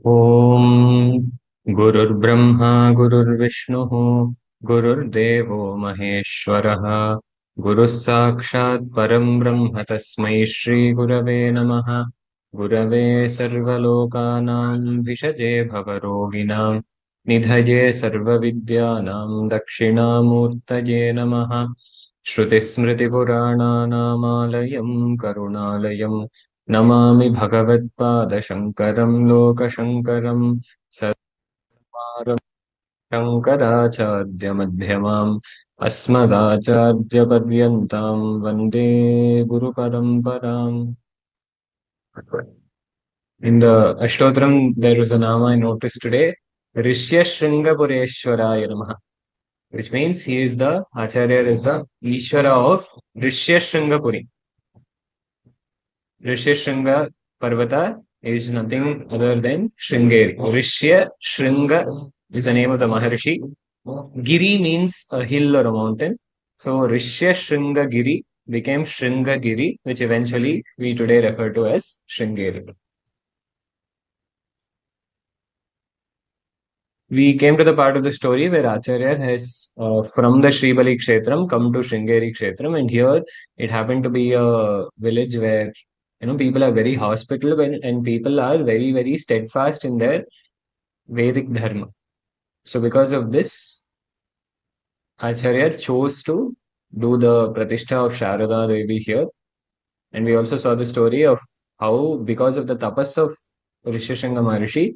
ॐ गुरुर्ब्रह्मा गुरुर्विष्णुः गुरुर्देवो महेश्वरः गुरुः साक्षात् परं ब्रह्म तस्मै श्रीगुरवे नमः। गुरवे सर्वलोकानां विषजे भवरोगिणां निधये सर्वविद्यानां दक्षिणामूर्तये नमः। श्रुतिस्मृतिपुराणानामालयं करुणालयं नमामि भगवत्पादशङ्करं लोकशङ्करं सत्कुमारं शङ्कराचार्यमध्यमाम् अस्मदाचार्यपर्यन्तां वन्दे गुरुपरम्पराम्। In the Ashtotram, there is a nama I noticed today, Rishya Shringapureshwaraya Namaha, which means he is the Acharya, is the Ishvara of Rishya Shringapuri. Rishya Shringa Parvata is nothing other than Shringeri. Rishya Shringa is the name of the Maharishi. Giri means a hill or a mountain. So Rishya Shringa Giri became Shringa Giri, which eventually we today refer to as Shringeri. We came to the part of the story where Acharya has, from the Shribali Kshetram, come to Shringeri Kshetram, and here it happened to be a village where people are very hospitable and people are very, very steadfast in their Vedic dharma. So because of this, Acharya chose to do the Pratishtha of Sharada Devi here. And we also saw the story of how, because of the tapas of Rishishanga Maharishi,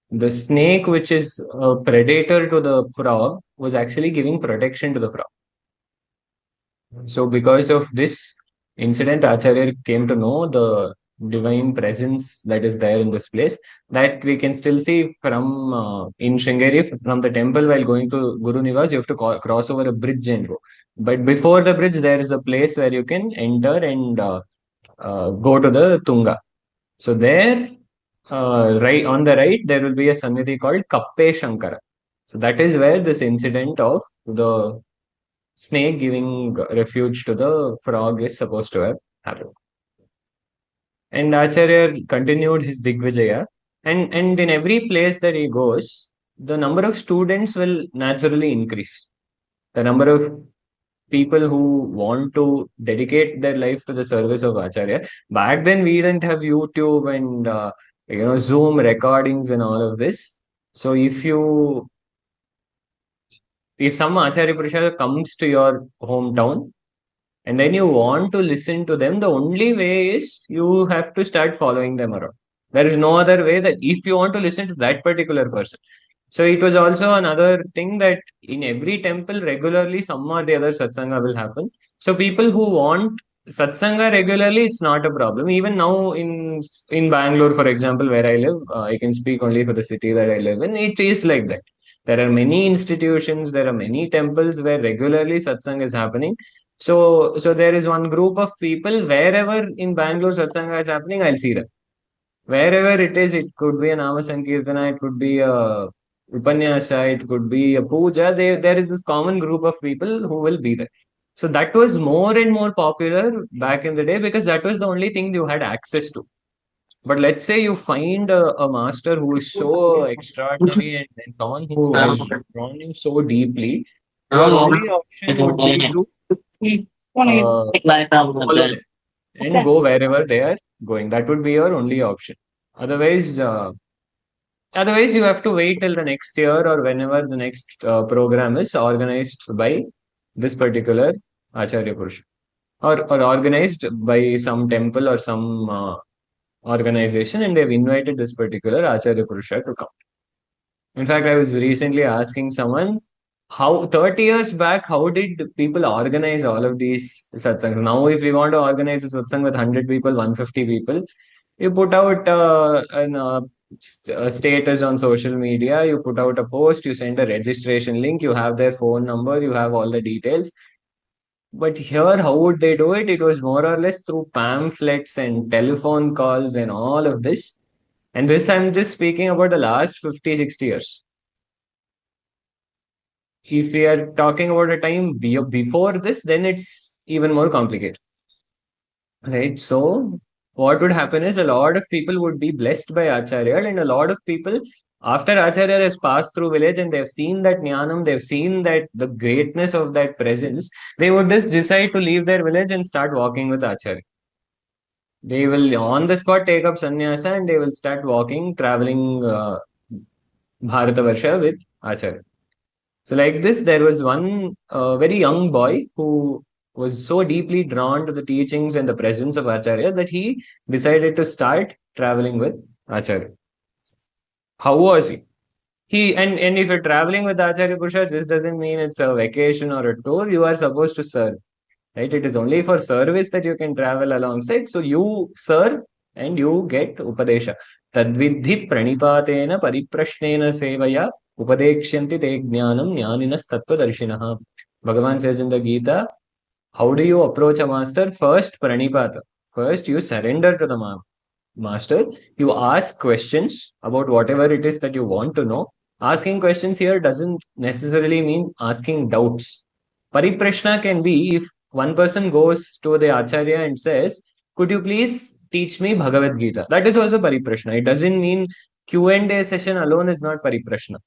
the snake, which is a predator to the frog, was actually giving protection to the frog. So, because of this incident, Acharya came to know the divine presence that is there in this place, that we can still see from in Sringeri, from the temple while going to Guru Nivas, you have to cross over a bridge and go. But before the bridge, there is a place where you can enter and go to the Tunga. So, there, right on the right, there will be a Sannidhi called Kappe Shankara. So, that is where this incident of the snake giving refuge to the frog is supposed to have happened. And Acharya continued his Digvijaya. And in every place that he goes, the number of students will naturally increase. The number of people who want to dedicate their life to the service of Acharya. Back then, we didn't have YouTube and Zoom recordings and all of this. So if some Acharya Purusha comes to your hometown, and then you want to listen to them, the only way is you have to start following them around. There is no other way that if you want to listen to that particular person. So it was also another thing that in every temple regularly some or the other satsanga will happen. So people who want satsanga regularly, it's not a problem. Even now in Bangalore, for example, where I live, I can speak only for the city that I live in. It is like that. There are many institutions, there are many temples where regularly satsang is happening. So there is one group of people wherever in Bangalore satsanga is happening, I'll see them. Wherever it is, it could be a Nama Sankirtana, it could be a Upanyasa, it could be a puja. There is this common group of people who will be there. So that was more and more popular back in the day because that was the only thing you had access to. But let's say you find a master who is so extraordinary and someone who has drawn you so deeply, your only option would be to follow them and go wherever they are going. That would be your only option. Otherwise, otherwise you have to wait till the next year or whenever the next program is organized by this particular Acharya Purusha or organized by some temple or some organization, and they've invited this particular Acharya Purusha to come. In fact, I was recently asking someone how 30 years back, how did people organize all of these satsangs? Now, if we want to organize a satsang with 100 people, 150 people, you put out a status on social media, you put out a post, you send a registration link, you have their phone number, you have all the details. But here, how would they do it? It was more or less through pamphlets and telephone calls and all of this. And this, I'm just speaking about the last 50, 60 years. If we are talking about a time before this, then it's even more complicated. Right? So, what would happen is a lot of people would be blessed by Acharya, and a lot of people, after Acharya has passed through village and they've seen that jnanam, they've seen that the greatness of that presence, they would just decide to leave their village and start walking with Acharya. They will on the spot take up sannyasa and they will start walking, traveling Bharatavarsha with Acharya. So, like this, there was one very young boy who was so deeply drawn to the teachings and the presence of Acharya that he decided to start traveling with Acharya. How was he? And if you're traveling with Acharya Purusha, this doesn't mean it's a vacation or a tour. You are supposed to serve, right? It is only for service that you can travel alongside. So you serve and you get Upadesha. Tadvidhi pranipatena pariprashnena sevaya upadekshyanti te jnanam jnaninas tattvadarshinaha. Bhagavan says in the Gita, how do you approach a master? First, pranipata. First, you surrender to the master. You ask questions about whatever it is that you want to know. Asking questions here doesn't necessarily mean asking doubts. Pariprashna can be if one person goes to the Acharya and says, could you please teach me Bhagavad Gita? That is also Pariprashna. It doesn't mean Q&A session alone is not Pariprashna.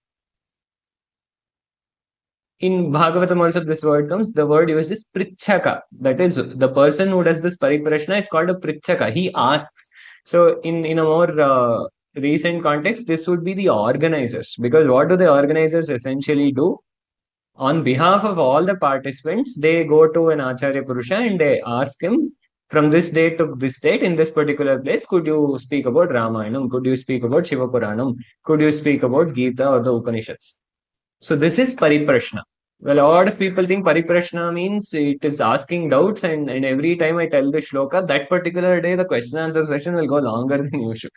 In Bhagavatam also this word comes, the word used is Prichaka. That is, the person who does this Pariprashna is called a Prichaka. He asks. So in a more recent context, this would be the organizers. Because what do the organizers essentially do? On behalf of all the participants, they go to an Acharya Purusha and they ask him, from this date to this date in this particular place, could you speak about Ramayanam? Could you speak about Shiva Puranam? Could you speak about Gita or the Upanishads? So this is Pariprashna. Well, a lot of people think Pariprashna means it is asking doubts, and every time I tell the shloka, that particular day the question answer session will go longer than usual.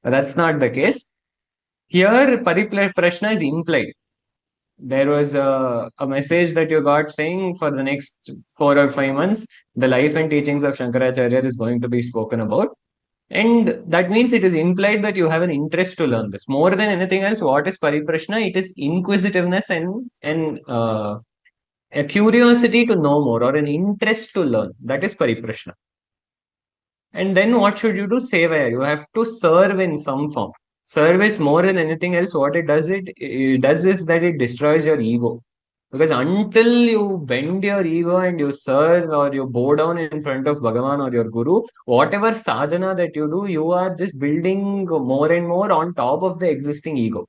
But that's not the case. Here, Pariprashna is implied. There was a message that you got saying for the next 4 or 5 months, the life and teachings of Shankaracharya is going to be spoken about. And that means it is implied that you have an interest to learn this. More than anything else, what is Pariprashna? It is inquisitiveness and a curiosity to know more or an interest to learn. That is Pariprashna. And then what should you do? Seva. You have to serve in some form. Service more than anything else, what it does is that it destroys your ego. Because until you bend your ego and you serve or you bow down in front of Bhagavan or your Guru, whatever sadhana that you do, you are just building more and more on top of the existing ego.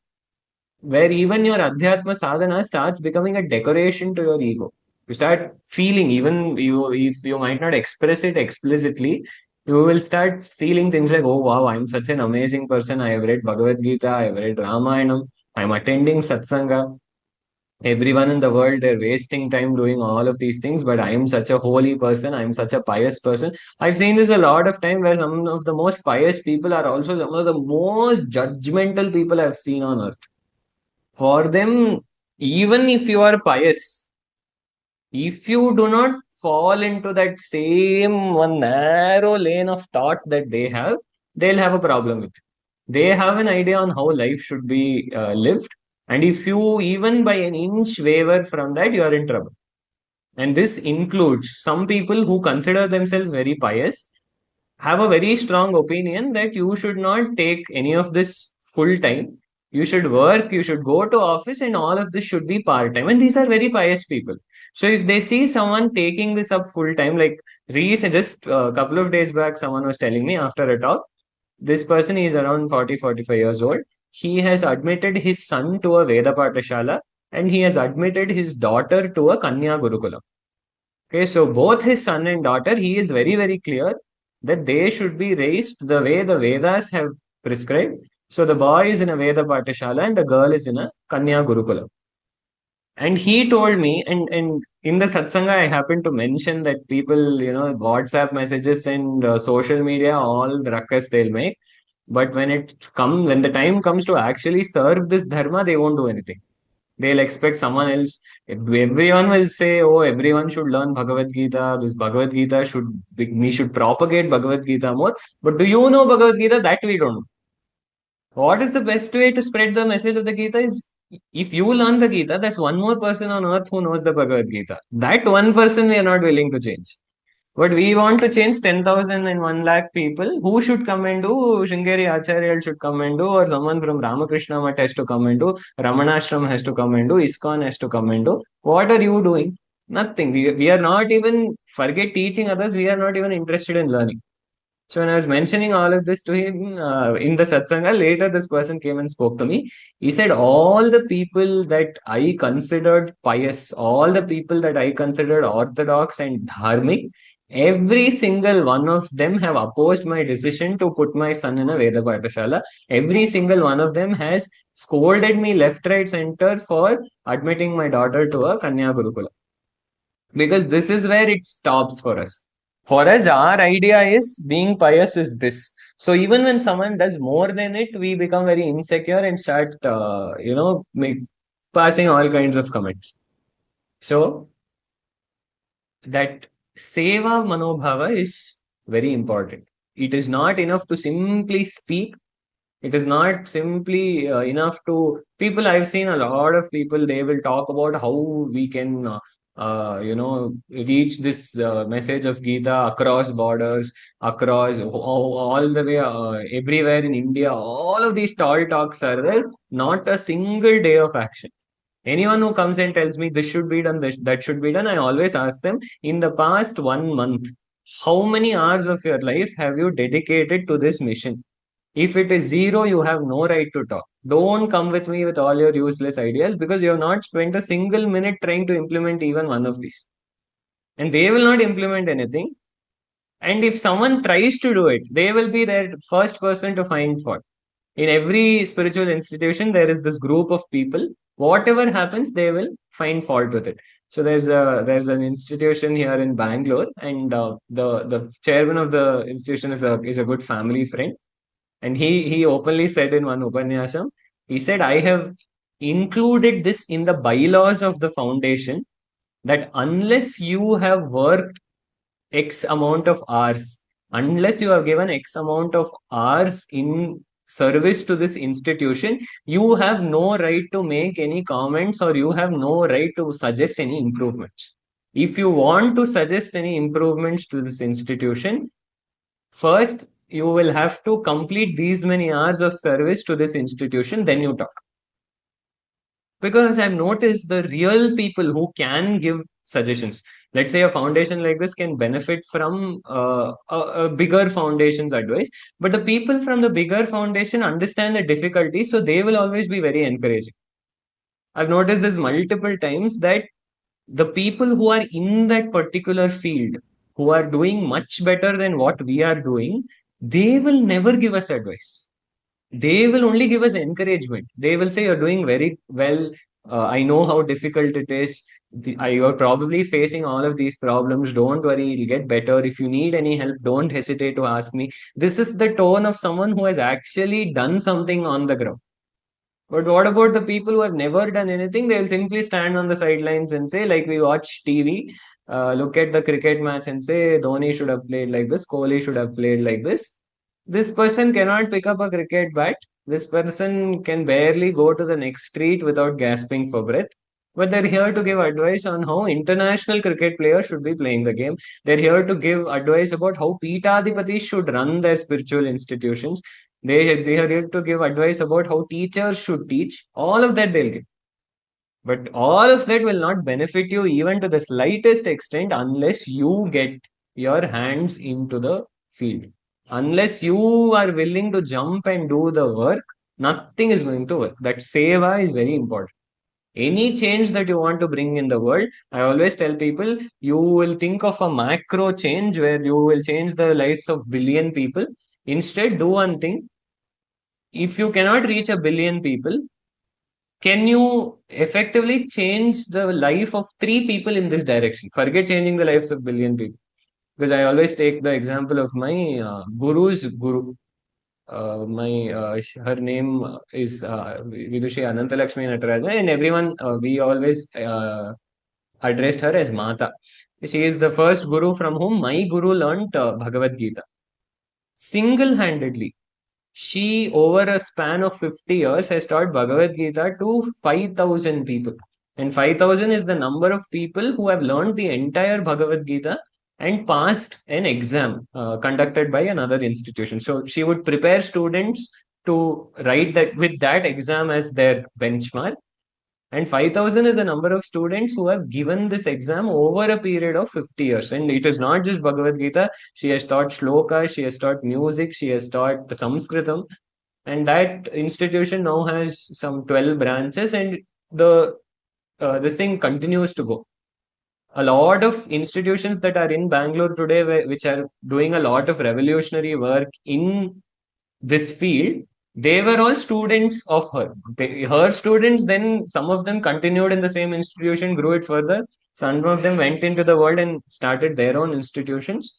Where even your Adhyatma sadhana starts becoming a decoration to your ego. You start feeling, even if you might not express it explicitly, you will start feeling things like, oh wow, I'm such an amazing person. I have read Bhagavad Gita, I have read Ramayanam, I'm attending satsanga. Everyone in the world, they're wasting time doing all of these things, but I am such a holy person, I'm such a pious person. I've seen this a lot of time where some of the most pious people are also some of the most judgmental people I've seen on earth. For them, even if you are pious, if you do not fall into that same one narrow lane of thought that they have, they'll have a problem with it. They have an idea on how life should be lived. And if you even by an inch waver from that, you are in trouble. And this includes some people who consider themselves very pious, have a very strong opinion that you should not take any of this full time. You should work, you should go to office, and all of this should be part time. And these are very pious people. So if they see someone taking this up full time, like just a couple of days back, someone was telling me after a talk, this person is around 40, 45 years old. He has admitted his son to a Veda Patashala and he has admitted his daughter to a Kanya Gurukula. Okay, so both his son and daughter, he is very, very clear that they should be raised the way the Vedas have prescribed. So the boy is in a Veda Patashala and the girl is in a Kanya Gurukula. And he told me, and in the satsanga, I happened to mention that people, WhatsApp messages and social media, all the ruckus they'll make. But when the time comes to actually serve this dharma, they won't do anything. They'll expect someone else. Everyone will say, oh, everyone should learn Bhagavad Gita. This Bhagavad Gita we should propagate Bhagavad Gita more. But do you know Bhagavad Gita? That we don't know. What is the best way to spread the message of the Gita is if you learn the Gita, there's one more person on earth who knows the Bhagavad Gita. That one person we are not willing to change. But we want to change 10,000 and 1 lakh people. Who should come and do? Shringeri Acharya should come and do, or someone from Ramakrishna Math has to come and do, Ramanashram has to come and do, ISKCON has to come and do. What are you doing? Nothing. We are not even, forget teaching others, we are not even interested in learning. So when I was mentioning all of this to him in the satsanga, later this person came and spoke to me. He said, all the people that I considered pious, all the people that I considered orthodox and dharmic, every single one of them have opposed my decision to put my son in a Veda Pathashala. Every single one of them has scolded me left, right, center for admitting my daughter to a Kanya Gurukula. Because this is where it stops for us. For us, our idea is being pious is this. So even when someone does more than it, we become very insecure and start, passing all kinds of comments. So that seva manobhava is very important. It is not enough to simply speak. It is not simply enough to people. I've seen a lot of people, they will talk about how we can, reach this message of Gita across borders, across all the way, everywhere in India. All of these tall talks are there, not a single day of action. Anyone who comes and tells me this should be done, that should be done, I always ask them, in the past 1 month, how many hours of your life have you dedicated to this mission? If it is zero, you have no right to talk. Don't come with me with all your useless ideas because you have not spent a single minute trying to implement even one of these. And they will not implement anything. And if someone tries to do it, they will be their first person to find fault. In every spiritual institution, there is this group of people. Whatever happens, they will find fault with it. So there's an institution here in Bangalore, and the chairman of the institution is a good family friend. And he openly said in one Upanyasam, he said, I have included this in the bylaws of the foundation that unless you have worked X amount of hours, unless you have given X amount of hours in service to this institution, you have no right to make any comments or you have no right to suggest any improvements. If you want to suggest any improvements to this institution, first, you will have to complete these many hours of service to this institution, then you talk. Because I've noticed the real people who can give suggestions. Let's say a foundation like this can benefit from a bigger foundation's advice, but the people from the bigger foundation understand the difficulty, so they will always be very encouraging. I've noticed this multiple times that the people who are in that particular field, who are doing much better than what we are doing, they will never give us advice. They will only give us encouragement. They will say, you're doing very well. I know how difficult it is. You're probably facing all of these problems. Don't worry, it'll get better. If you need any help, don't hesitate to ask me. This is the tone of someone who has actually done something on the ground. But what about the people who have never done anything? They'll simply stand on the sidelines and say, like we watch TV, look at the cricket match and say, Dhoni should have played like this, Kohli should have played like this. This person cannot pick up a cricket bat. This person can barely go to the next street without gasping for breath. But they're here to give advice on how international cricket players should be playing the game. They're here to give advice about how Peethadhipatis should run their spiritual institutions. They are here to give advice about how teachers should teach. All of that they'll give. But all of that will not benefit you even to the slightest extent unless you get your hands into the field. Unless you are willing to jump and do the work, nothing is going to work. That seva is very important. Any change that you want to bring in the world, I always tell people, you will think of a macro change where you will change the lives of billion people. Instead, do one thing. If you cannot reach a billion people, can you effectively change the life of 3 people in this direction? Forget changing the lives of billion people. Because I always take the example of my guru's guru. Her name is Vidushi Anantalakshmi Nataraja, and everyone, we always addressed her as Mata. She is the first guru from whom my guru learned Bhagavad Gita. Single handedly, she, over a span of 50 years, has taught Bhagavad Gita to 5,000 people. And 5,000 is the number of people who have learned the entire Bhagavad Gita and passed an exam conducted by another institution. So she would prepare students to write that with that exam as their benchmark. And 5,000 is the number of students who have given this exam over a period of 50 years. And it is not just Bhagavad Gita. She has taught shloka, she has taught music, she has taught Sanskritam. And that institution now has some 12 branches, and the this thing continues to go. A lot of institutions that are in Bangalore today, which are doing a lot of revolutionary work in this field, they were all students of her. Her students, then some of them continued in the same institution, grew it further. Some of them went into the world and started their own institutions.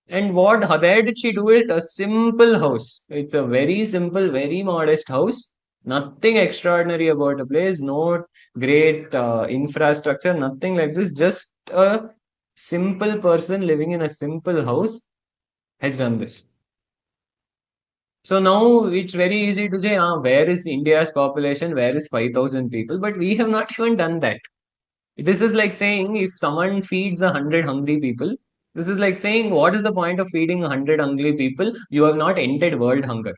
And where did she do it? A simple house. It's a very simple, very modest house. Nothing extraordinary about the place. No great infrastructure. Nothing like this. Just a simple person living in a simple house has done this. So now it's very easy to say, where is India's population? Where is 5,000 people? But we have not even done that. This is like saying if someone feeds 100 hungry people, this is like saying, what is the point of feeding 100 hungry people? You have not ended world hunger.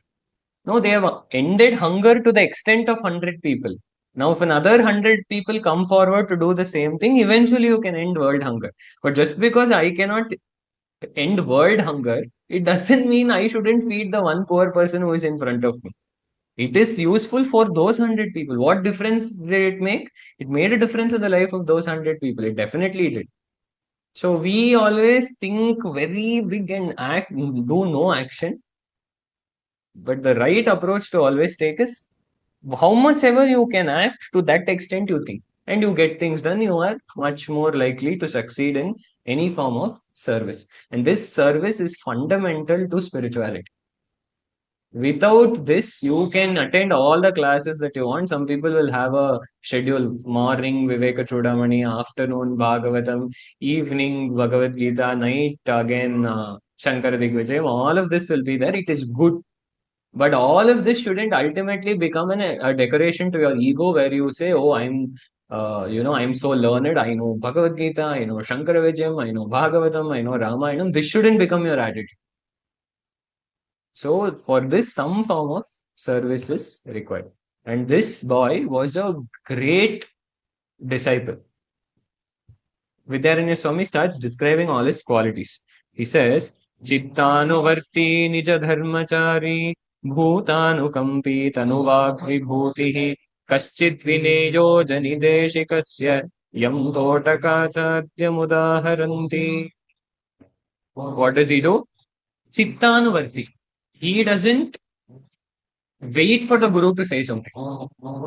No, they have ended hunger to the extent of 100 people. Now, if another 100 people come forward to do the same thing, eventually you can end world hunger. But just because I cannot end world hunger, it doesn't mean I shouldn't feed the one poor person who is in front of me. It is useful for those 100 people. What difference did it make? It made a difference in the life of those 100 people. It definitely did. So we always think very big and do no action. But the right approach to always take is how much ever you can act, to that extent you think, and you get things done, you are much more likely to succeed in any form of service. And this service is fundamental to spirituality. Without this, you can attend all the classes that you want. Some people will have a schedule: morning Viveka Chudamani, afternoon Bhagavatam, evening Bhagavad Gita, night again Shankara Digvijayam. All of this will be there. It is good. But all of this shouldn't ultimately become a decoration to your ego, where you say, oh, I'm so learned. I know Bhagavad Gita, I know Shankara Vijayam, I know Bhagavatam, I know Ramayanam. This shouldn't become your attitude. So for this, some form of service is required. And this boy was a great disciple. Vidyaranya Swami starts describing all his qualities. He says, Chittanuvarti nija dharmachari bhutanukampi tanuvak vibhutihi kaschid vineyo janideshikasya yam totakacharya mudaharanti. What does he do? Chittanuvarti. He doesn't wait for the guru to say something.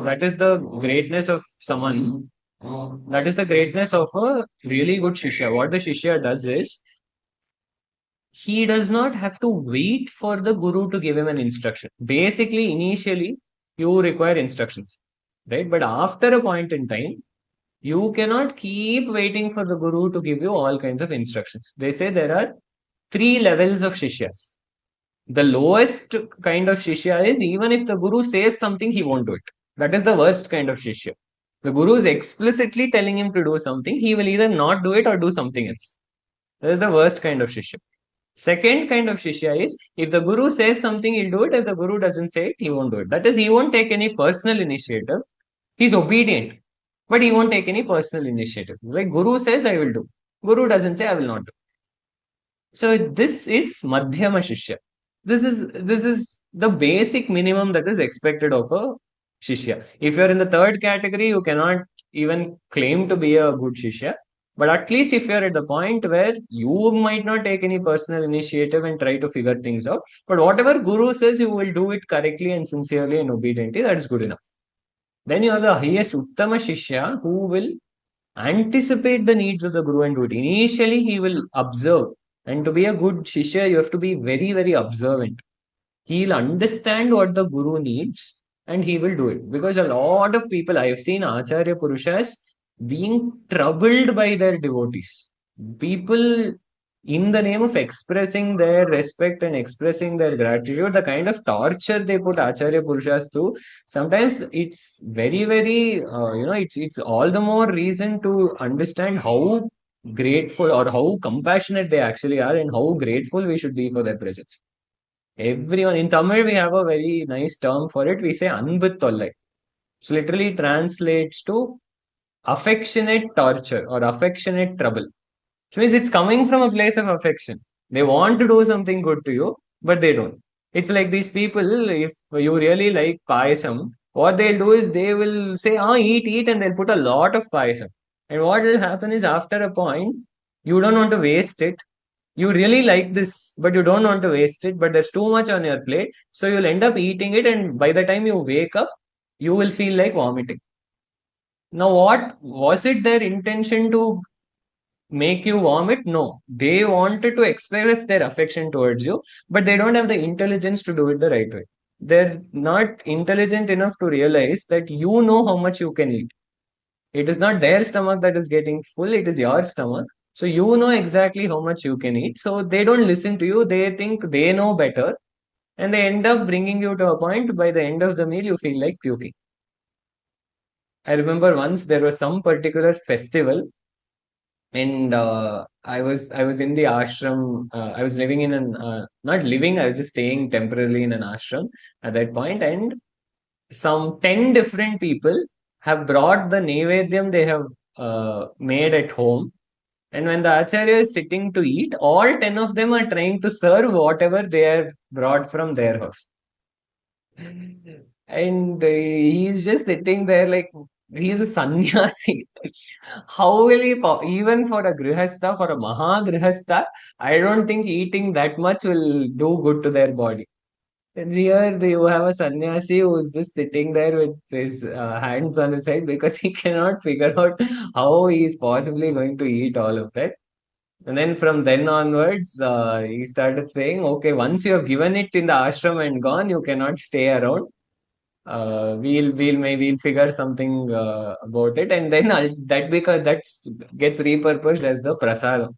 That is the greatness of someone. That is the greatness of a really good shishya. What the shishya does is, he does not have to wait for the guru to give him an instruction. Basically, initially, you require instructions, right? But after a point in time, you cannot keep waiting for the guru to give you all kinds of instructions. They say there are 3 levels of shishyas. The lowest kind of shishya is, even if the guru says something, he won't do it. That is the worst kind of shishya. The guru is explicitly telling him to do something, he will either not do it or do something else. That is the worst kind of shishya. Second kind of shishya is, if the guru says something, he'll do it. If the guru doesn't say it, he won't do it. That is, he won't take any personal initiative. He's obedient, but he won't take any personal initiative. Like guru says, I will do. Guru doesn't say, I will not do. So this is madhyama shishya. This is the basic minimum that is expected of a shishya. If you're in the third category, you cannot even claim to be a good shishya. But at least if you're at the point where you might not take any personal initiative and try to figure things out, but whatever guru says, you will do it correctly and sincerely and obediently, that is good enough. Then you are the highest uttama shishya, who will anticipate the needs of the guru and do it. Initially, he will observe. And to be a good shishya, you have to be very, very observant. He'll understand what the guru needs and he will do it. Because a lot of people, I have seen Acharya Purushas being troubled by their devotees. People, in the name of expressing their respect and expressing their gratitude, the kind of torture they put Acharya Purushas through, sometimes it's very, very, it's all the more reason to understand how grateful or how compassionate they actually are and how grateful we should be for their presence. Everyone in Tamil, we have a very nice term for it. We say Anbu Tollai. So literally translates to affectionate torture or affectionate trouble. Which means it's coming from a place of affection. They want to do something good to you, but they don't. It's like these people, if you really like payasam, what they'll do is they will say, eat, and they'll put a lot of payasam. And what will happen is after a point, you don't want to waste it. You really like this, but you don't want to waste it, but there's too much on your plate. So you'll end up eating it, and by the time you wake up, you will feel like vomiting. Now, what was it their intention to make you vomit? No, they wanted to express their affection towards you, but they don't have the intelligence to do it the right way. They're not intelligent enough to realize that you know how much you can eat. It is not their stomach that is getting full, it is your stomach. So you know exactly how much you can eat. So they don't listen to you. They think they know better. And they end up bringing you to a point by the end of the meal, you feel like puking. I remember once there was some particular festival, and I was in the ashram. I was living in an not living. I was just staying temporarily in an ashram at that point, and some 10 different people have brought the naivedyam they have made at home. And when the acharya is sitting to eat, all 10 of them are trying to serve whatever they have brought from their house. And he's just sitting there like he's a sannyasi. How will he, even for a grihastha, for a maha grihastha, I don't think eating that much will do good to their body. And here you have a sannyasi who's just sitting there with his hands on his head because he cannot figure out how he is possibly going to eat all of that. And then from then onwards, he started saying, okay, once you have given it in the ashram and gone, you cannot stay around. We'll figure something about it, and then that because that gets repurposed as the prasadam.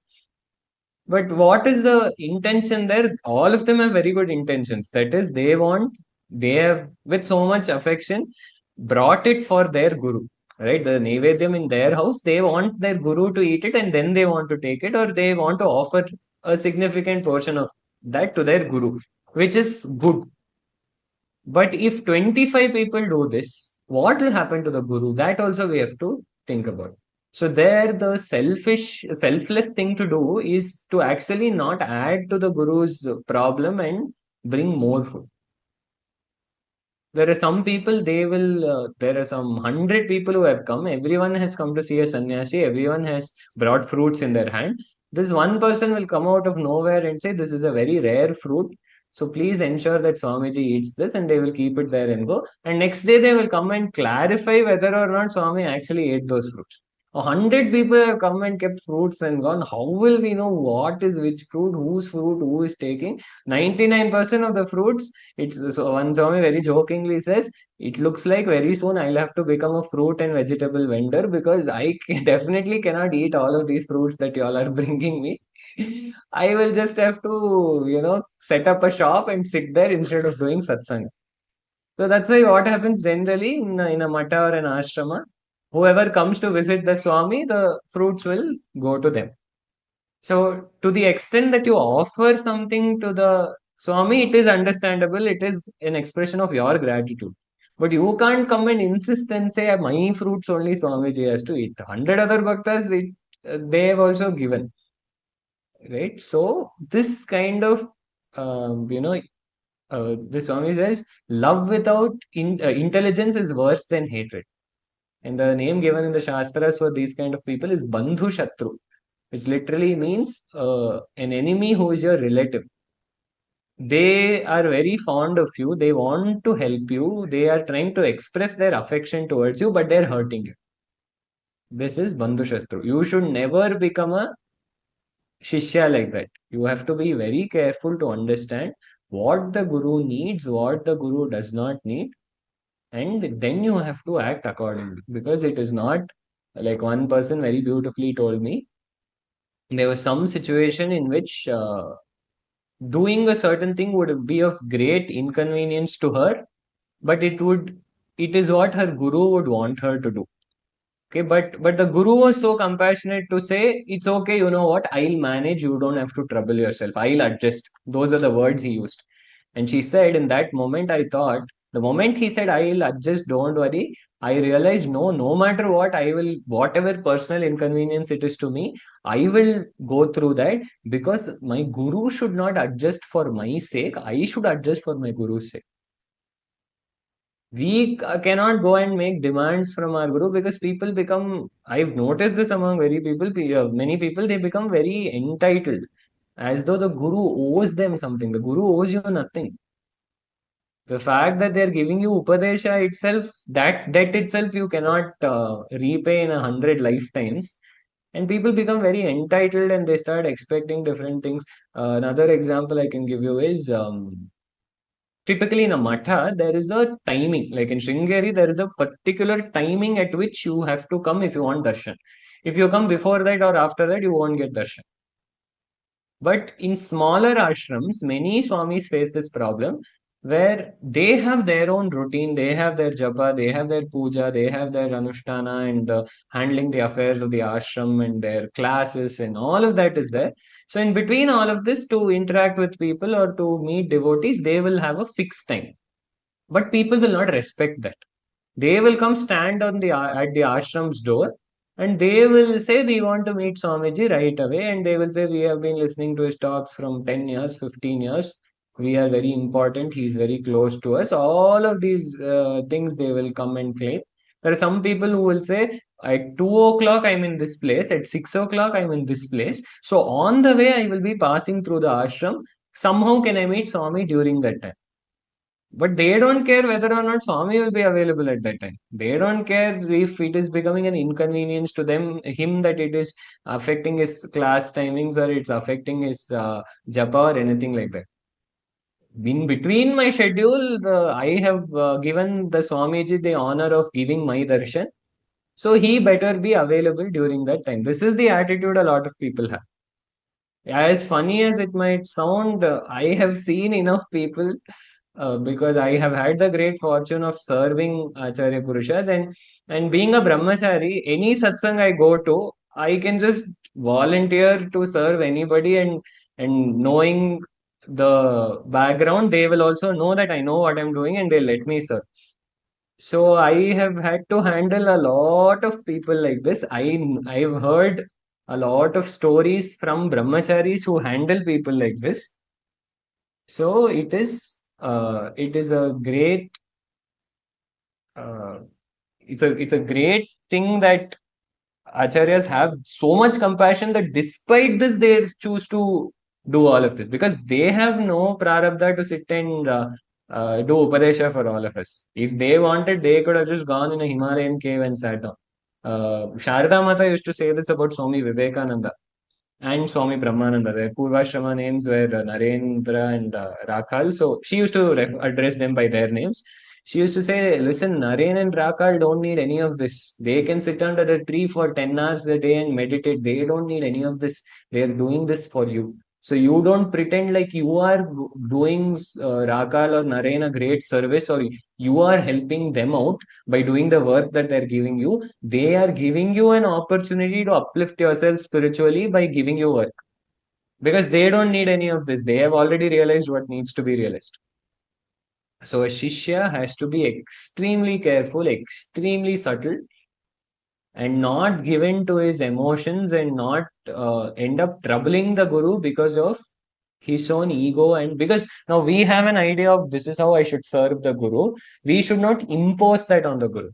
But what is the intention there? All of them have very good intentions. That is, they have with so much affection brought it for their guru, right? The Naivedyam in their house, they want their guru to eat it and then they want to take it, or they want to offer a significant portion of that to their guru, which is good. But if 25 people do this, what will happen to the guru? That also we have to think about. So there, the selfless thing to do is to actually not add to the guru's problem and bring more food. There are some people, there are some 100 people who have come. Everyone has come to see a sannyasi. Everyone has brought fruits in their hand. This one person will come out of nowhere and say, this is a very rare fruit. So please ensure that Swamiji eats this, and they will keep it there and go. And next day they will come and clarify whether or not Swami actually ate those fruits. 100 people have come and kept fruits and gone. How will we know what is which fruit, who is taking? 99% of the fruits, it's so one Swami very jokingly says, it looks like very soon I'll have to become a fruit and vegetable vendor because definitely cannot eat all of these fruits that you all are bringing me. I will just have to, set up a shop and sit there instead of doing satsang. So that's why what happens generally in a mata or an ashrama, whoever comes to visit the Swami, the fruits will go to them. So to the extent that you offer something to the Swami, it is understandable. It is an expression of your gratitude. But you can't come and insist and say, my fruits only Swamiji has to eat. 100 other bhaktas, they have also given. Right? So this kind of, the Swami says, love without intelligence is worse than hatred. And the name given in the Shastras for these kind of people is Bandhu Shatru, which literally means an enemy who is your relative. They are very fond of you. They want to help you. They are trying to express their affection towards you, but they're hurting you. This is Bandhu Shatru. You should never become a Shishya like that. You have to be very careful to understand what the Guru needs, what the Guru does not need, and then you have to act accordingly. Because it is not like one person very beautifully told me. There was some situation in which doing a certain thing would be of great inconvenience to her, but it is what her guru would want her to do. Okay, but the guru was so compassionate to say, it's okay, you know what, I'll manage, you don't have to trouble yourself, I'll adjust. Those are the words he used. And she said, in that moment, I thought, the moment he said, I'll adjust, don't worry, I realized, no, no matter what, I will, whatever personal inconvenience it is to me, I will go through that, because my guru should not adjust for my sake, I should adjust for my guru's sake. We cannot go and make demands from our guru, because people become, I've noticed this among many people, they become very entitled, as though the guru owes them something. The guru owes you nothing. The fact that they're giving you upadesha itself, that debt itself you cannot repay in 100 lifetimes. And people become very entitled and they start expecting different things. Another example I can give you is, typically in a matha, there is a timing. Like in Sringeri, there is a particular timing at which you have to come if you want darshan. If you come before that or after that, you won't get darshan. But in smaller ashrams, many swamis face this problem where they have their own routine, they have their japa, they have their puja, they have their anushtana and handling the affairs of the ashram and their classes and all of that is there. So, in between all of this, to interact with people or to meet devotees, they will have a fixed time. But people will not respect that. They will come stand on the at the ashram's door and they will say, we want to meet Swamiji right away. And they will say, we have been listening to his talks from 10 years, 15 years. We are very important. He's very close to us. All of these things they will come and claim. There are some people who will say, at 2 o'clock, I'm in this place. At 6 o'clock, I'm in this place. So on the way, I will be passing through the ashram. Somehow, can I meet Swami during that time? But they don't care whether or not Swami will be available at that time. They don't care if it is becoming an inconvenience to him, that it is affecting his class timings or it's affecting his japa or anything like that. In between my schedule, I have given the Swamiji the honor of giving my darshan. So he better be available during that time. This is the attitude a lot of people have. As funny as it might sound, I have seen enough people, because I have had the great fortune of serving Acharya Purushas, and being a brahmachari, any satsang I go to, I can just volunteer to serve anybody, and knowing the background, they will also know that I know what I'm doing and they let me serve. So I have had to handle a lot of people like this. I've heard a lot of stories from brahmacharis who handle people like this. So it is a great uh, it's a great thing that acharyas have so much compassion that despite this they choose to do all of this, because they have no prarabdha to sit and do upadesha for all of us. If they wanted, they could have just gone in a Himalayan cave and sat down. Sharda Mata used to say this about Swami Vivekananda and Swami Brahmananda. Their Purvashrama names were Narendra and Rakhal. So she used to address them by their names. She used to say, listen, Naren and Rakhal don't need any of this. They can sit under a tree for 10 hours a day and meditate. They don't need any of this. They are doing this for you. So you don't pretend like you are doing Rakhal or Naren a great service, or you are helping them out by doing the work that they're giving you. They are giving you an opportunity to uplift yourself spiritually by giving you work, because they don't need any of this. They have already realized what needs to be realized. So a shishya has to be extremely careful, extremely subtle, and not given to his emotions, and not end up troubling the guru because of his own ego. And because now we have an idea of, this is how I should serve the guru, we should not impose that on the guru.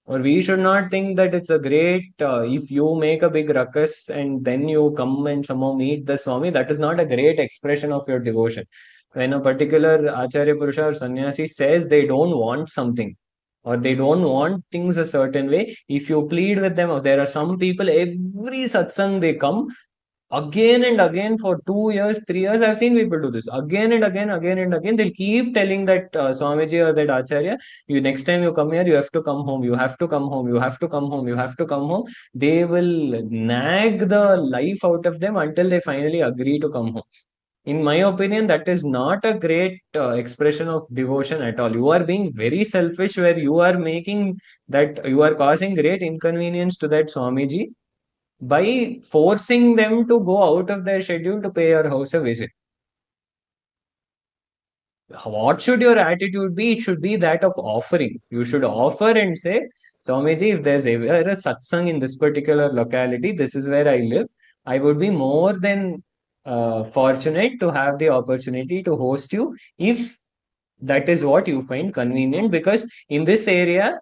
Or we should not think that it's a great, if you make a big ruckus and then you come and somehow meet the Swami, that is not a great expression of your devotion. When a particular Acharya Purusha or Sannyasi says they don't want something, or they don't want things a certain way, if you plead with them, or there are some people, every satsang they come, again and again for 2 years, 3 years, I've seen people do this again and again, again and again. They'll keep telling that Swamiji or that Acharya, you next time you come here, you have to come home, you have to come home, you have to come home, you have to come home. They will nag the life out of them until they finally agree to come home. In my opinion, that is not a great expression of devotion at all. You are being very selfish, where you are making that, you are causing great inconvenience to that Swamiji by forcing them to go out of their schedule to pay your house a visit. What should your attitude be? It should be that of offering. You should offer and say, Swamiji, if there's ever a satsang in this particular locality, this is where I live. I would be more than fortunate to have the opportunity to host you if that is what you find convenient. Because in this area,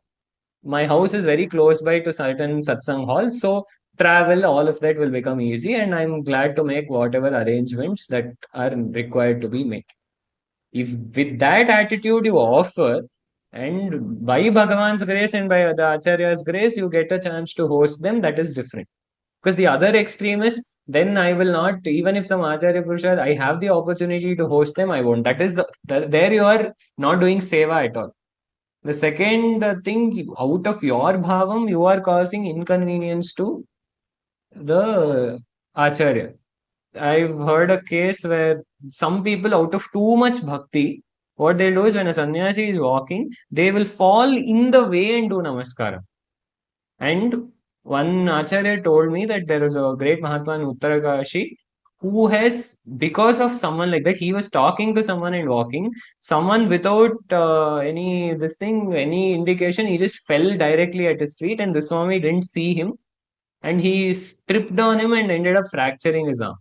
my house is very close by to certain satsang halls. So travel, all of that will become easy. And I'm glad to make whatever arrangements that are required to be made. If with that attitude you offer, and by Bhagavan's grace and by the Acharya's grace, you get a chance to host them, that is different. Because the other extreme is, then I will not, even if some Acharya Purusha, I have the opportunity to host them, I won't. That is, there you are not doing seva at all. The second thing, out of your bhavam, you are causing inconvenience to the Acharya. I've heard a case where some people, out of too much bhakti, what they'll do is when a sannyasi is walking, they will fall in the way and do namaskara. And one acharya told me that there is a great Mahatma in Uttarakashi who has, because of someone like that, he was talking to someone and walking, someone without any indication, he just fell directly at his feet, and the Swami didn't see him, and he tripped on him and ended up fracturing his arm.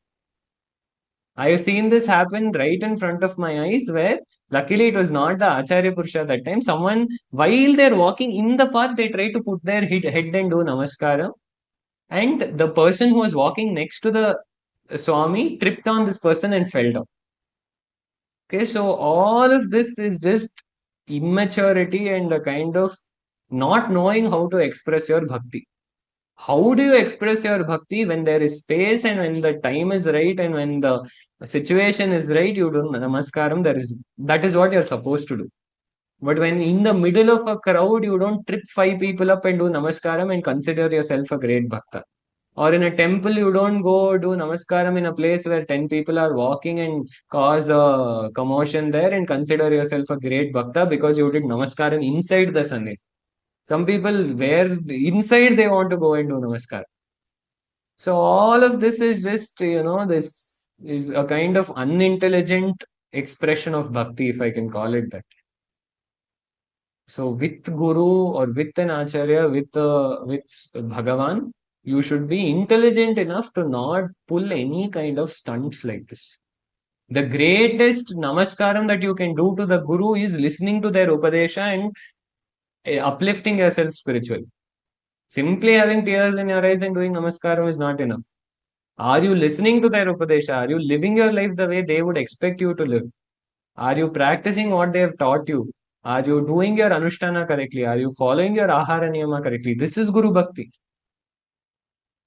I've seen this happen right in front of my eyes, where luckily it was not the Acharya Purusha that time. Someone, while they're walking in the path, they try to put their head and do namaskara. And the person who was walking next to the Swami tripped on this person and fell down. Okay, so all of this is just immaturity and a kind of not knowing how to express your bhakti. How do you express your bhakti? When there is space and when the time is right and when the situation is right, you do namaskaram. That is what you're supposed to do. But when in the middle of a crowd, you don't trip five people up and do namaskaram and consider yourself a great bhakta. Or in a temple, you don't go do namaskaram in a place where 10 people are walking and cause a commotion there and consider yourself a great bhakta because you did namaskaram inside the sannyas. Some people, where inside they want to go and do namaskar. So all of this is just, this is a kind of unintelligent expression of bhakti, if I can call it that. So with Guru or with an Acharya, with Bhagavan, you should be intelligent enough to not pull any kind of stunts like this. The greatest namaskaram that you can do to the Guru is listening to their Upadesha and uplifting yourself spiritually. Simply having tears in your eyes and doing namaskaram is not enough. Are you listening to their Upadesha? Are you living your life the way they would expect you to live? Are you practicing what they have taught you? Are you doing your Anushtana correctly? Are you following your Ahara Niyama correctly? This is Guru Bhakti.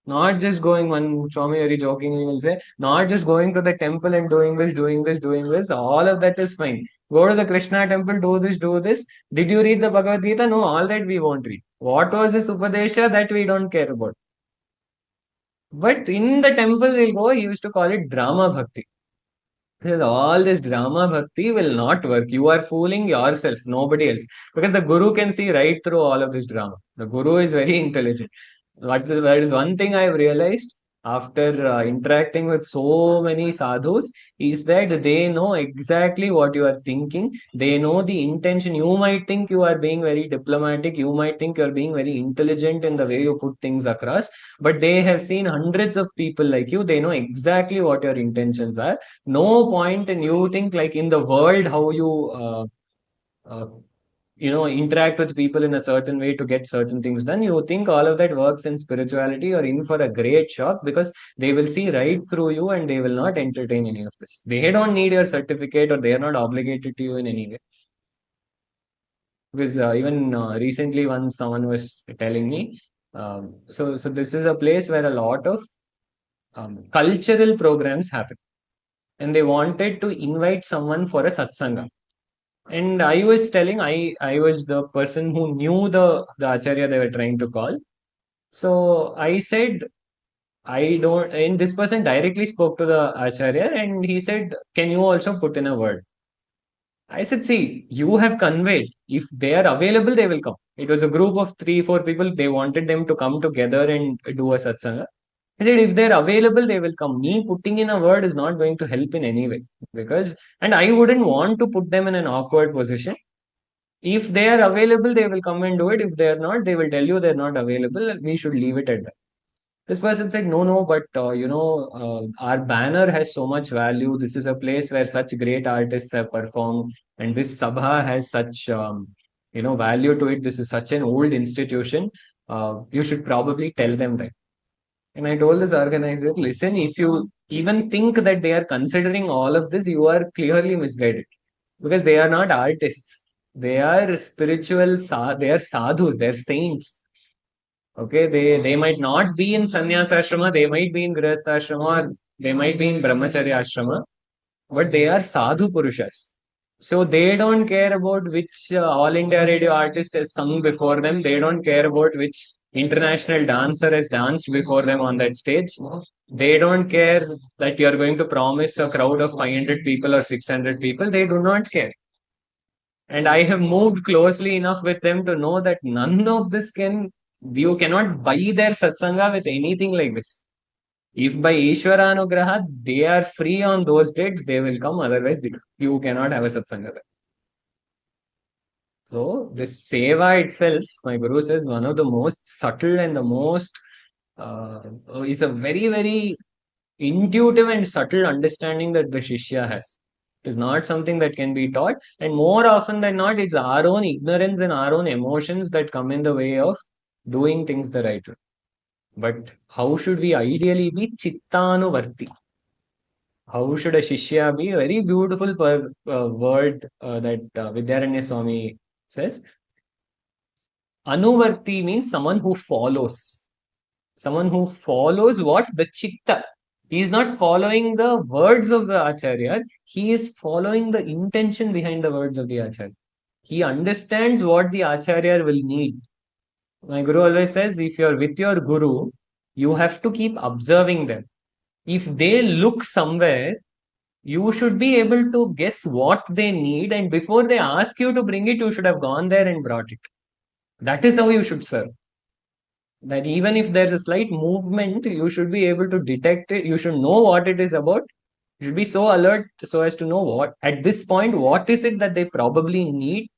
Not just going, one Swami very jokingly will say, not just going to the temple and doing this, doing this, doing this. All of that is fine. Go to the Krishna temple, do this, do this. Did you read the Bhagavad Gita? No, all that we won't read. What was this Upadesha? That we don't care about. But in the temple we'll go, he used to call it drama bhakti. Because all this drama bhakti will not work. You are fooling yourself, nobody else. Because the Guru can see right through all of this drama. The Guru is very intelligent. That is one thing I've realized after interacting with so many sadhus is that they know exactly what you are thinking. They know the intention. You might think you are being very diplomatic. You might think you're being very intelligent in the way you put things across. But they have seen hundreds of people like you. They know exactly what your intentions are. No point in you think like in the world how you uh, interact with people in a certain way to get certain things done. You think all of that works in spirituality, or in for a great shock, because they will see right through you and they will not entertain any of this. They don't need your certificate, or they are not obligated to you in any way. Because even recently once someone was telling me, so this is a place where a lot of cultural programs happen, and they wanted to invite someone for a satsanga. And I was telling, I was the person who knew the Acharya they were trying to call. So I said, I don't, and this person directly spoke to the Acharya and he said, can you also put in a word? I said, see, you have conveyed. If they are available, they will come. It was a group of three, four people. They wanted them to come together and do a satsanga. I said, if they're available, they will come. Me putting in a word is not going to help in any way because, and I wouldn't want to put them in an awkward position. If they are available, they will come and do it. If they are not, they will tell you they're not available. We should leave it at that. This person said, no, no, but our banner has so much value. This is a place where such great artists have performed, and this Sabha has such, value to it. This is such an old institution. You should probably tell them that. And I told this organizer, listen, if you even think that they are considering all of this, you are clearly misguided because they are not artists. They are spiritual, they are sadhus, they are saints. Okay, they might not be in sannyas ashrama, they might be in grihastha ashrama, or they might be in brahmacharya ashrama, but they are sadhu purushas. So they don't care about which All India radio artist has sung before them. They don't care about which international dancer has danced before them on that stage. They don't care that you are going to promise a crowd of 500 people or 600 people. They do not care. And I have moved closely enough with them to know that none of this you cannot buy their satsanga with anything like this. If by Ishwaranugraha they are free on those dates, they will come. Otherwise, you cannot have a satsanga there. So, this seva itself, my guru says, one of the most subtle and the most is a very, very intuitive and subtle understanding that the Shishya has. It is not something that can be taught, and more often than not, it's our own ignorance and our own emotions that come in the way of doing things the right way. But how should we ideally be chittanuvarti? How should a Shishya be? A very beautiful word that Vidyaranya Swami says. Anuvarti means someone who follows. Someone who follows what? The chitta. He is not following the words of the Acharya, he is following the intention behind the words of the Acharya. He understands what the Acharya will need. My Guru always says, if you're with your Guru, you have to keep observing them. If they look somewhere, you should be able to guess what they need, and before they ask you to bring it, you should have gone there and brought it. That is how you should serve. That even if there's a slight movement, you should be able to detect it. You should know what it is about. You should be so alert so as to know what, at this point, what is it that they probably need.